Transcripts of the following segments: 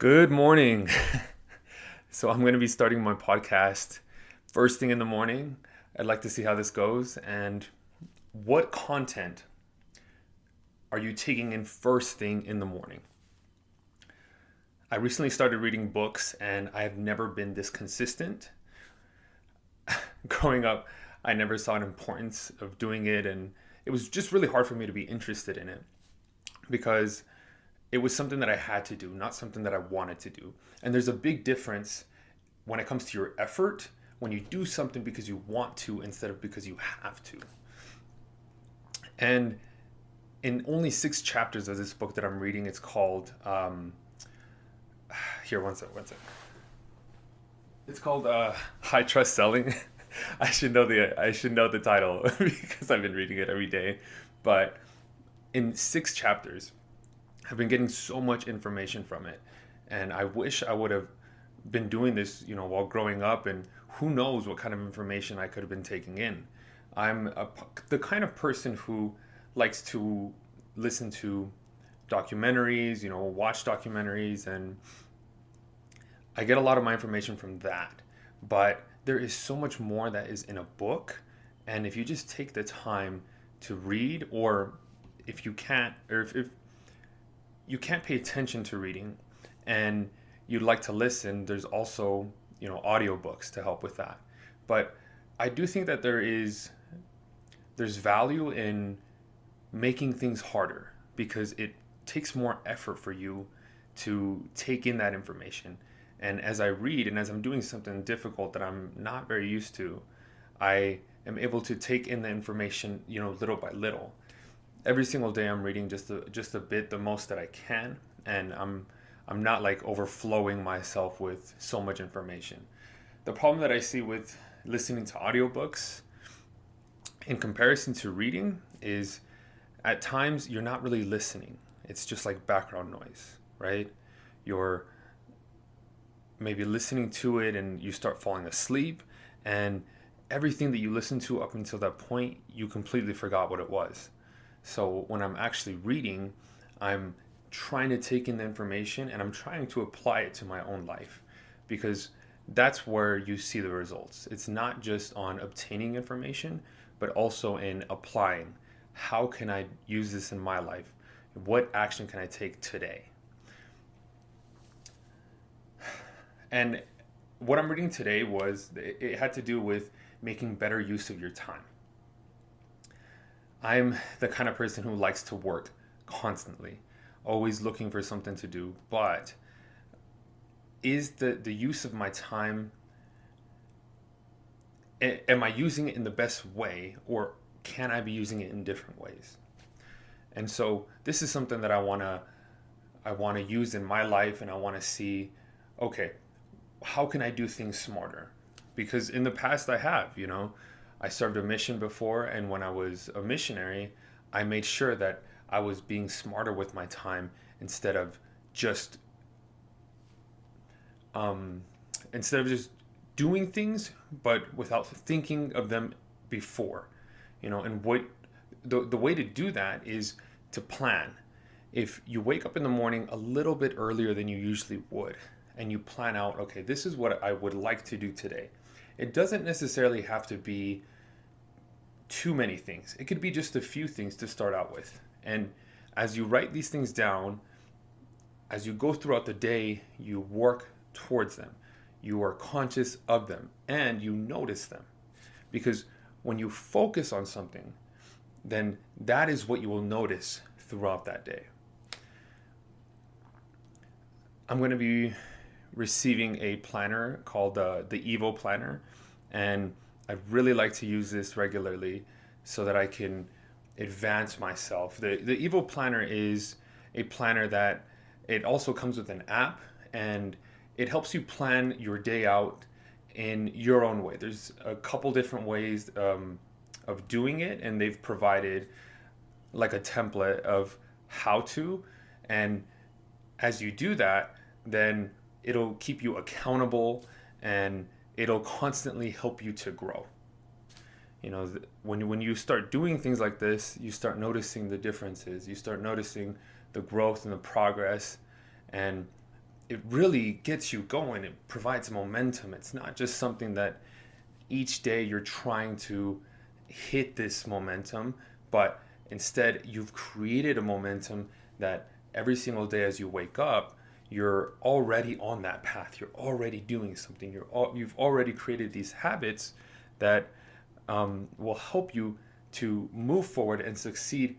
Good morning. So, I'm going to be starting my podcast first thing in the morning. I'd like to see how this goes and what content are you taking in first thing in the morning? I recently started reading books and I have never been this consistent. Growing up, I never saw an importance of doing it, and it was just really hard for me to be interested in it because it was something that I had to do, not something that I wanted to do. And there's a big difference when it comes to your effort when you do something because you want to instead of because you have to. And in only 6 chapters of this book that I'm reading, it's called here one sec. It's called High Trust Selling. I should know the title because I've been reading it every day. But in 6 chapters, I've been getting so much information from it, and I wish I would have been doing this, while growing up, and who knows what kind of information I could have been taking in. The kind of person who likes to listen to documentaries, watch documentaries, and I get a lot of my information from that. But there is so much more that is in a book, and if you just take the time to read, or if you can't, or if you can't pay attention to reading and you'd like to listen, there's also, audiobooks to help with that. But I do think that there's value in making things harder because it takes more effort for you to take in that information. And as I read and as I'm doing something difficult that I'm not very used to, I am able to take in the information, little by little. Every single day I'm reading just a bit, the most that I can, and I'm not like overflowing myself with so much information. The problem that I see with listening to audiobooks in comparison to reading is at times you're not really listening. It's just like background noise, right? You're maybe listening to it and you start falling asleep, and everything that you listened to up until that point, you completely forgot what it was. So when I'm actually reading, I'm trying to take in the information and I'm trying to apply it to my own life because that's where you see the results. It's not just on obtaining information, but also in applying. How can I use this in my life? What action can I take today? And what I'm reading today it had to do with making better use of your time. I'm the kind of person who likes to work constantly, always looking for something to do. But is the use of my time, am I using it in the best way, or can I be using it in different ways? And so this is something that I want to use in my life, and I want to see, okay, how can I do things smarter? Because in the past I served a mission before, and when I was a missionary, I made sure that I was being smarter with my time just um, instead of just doing things, but without thinking of them before. And what the way to do that is to plan. If you wake up in the morning a little bit earlier than you usually would, and you plan out, okay, this is what I would like to do today. It doesn't necessarily have to be too many things. It could be just a few things to start out with. And as you write these things down, as you go throughout the day, you work towards them. You are conscious of them and you notice them. Because when you focus on something, then that is what you will notice throughout that day. I'm going to be receiving a planner called the Evo Planner, and I really like to use this regularly so that I can advance myself. The Evo Planner is a planner that it also comes with an app, and it helps you plan your day out in your own way. There's a couple different ways of doing it, and they've provided like a template of how to. And as you do that, then it'll keep you accountable and it'll constantly help you to grow. When you start doing things like this, you start noticing the differences. You start noticing the growth and the progress, and it really gets you going. It provides momentum. It's not just something that each day you're trying to hit this momentum, but instead you've created a momentum that every single day as you wake up, you're already on that path. You're already doing something. You've already created these habits that will help you to move forward and succeed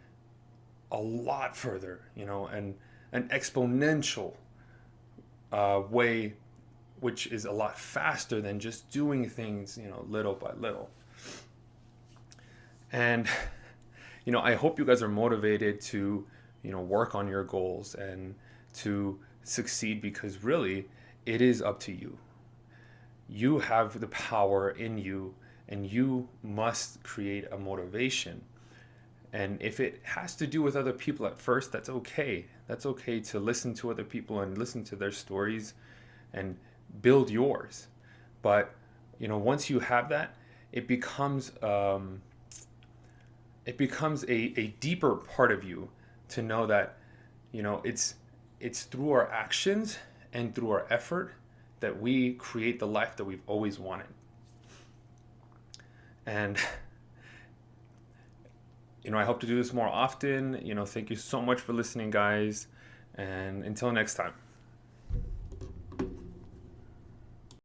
a lot further, and an exponential way, which is a lot faster than just doing things, little by little. And, I hope you guys are motivated to, work on your goals and to succeed, because really it is up to you. You have the power in you, and you must create a motivation. And if it has to do with other people at first, that's okay. That's okay to listen to other people and listen to their stories and build yours. But once you have that, it becomes a deeper part of you to know that it's through our actions and through our effort that we create the life that we've always wanted. And I hope to do this more often. Thank you so much for listening, guys, and until next time.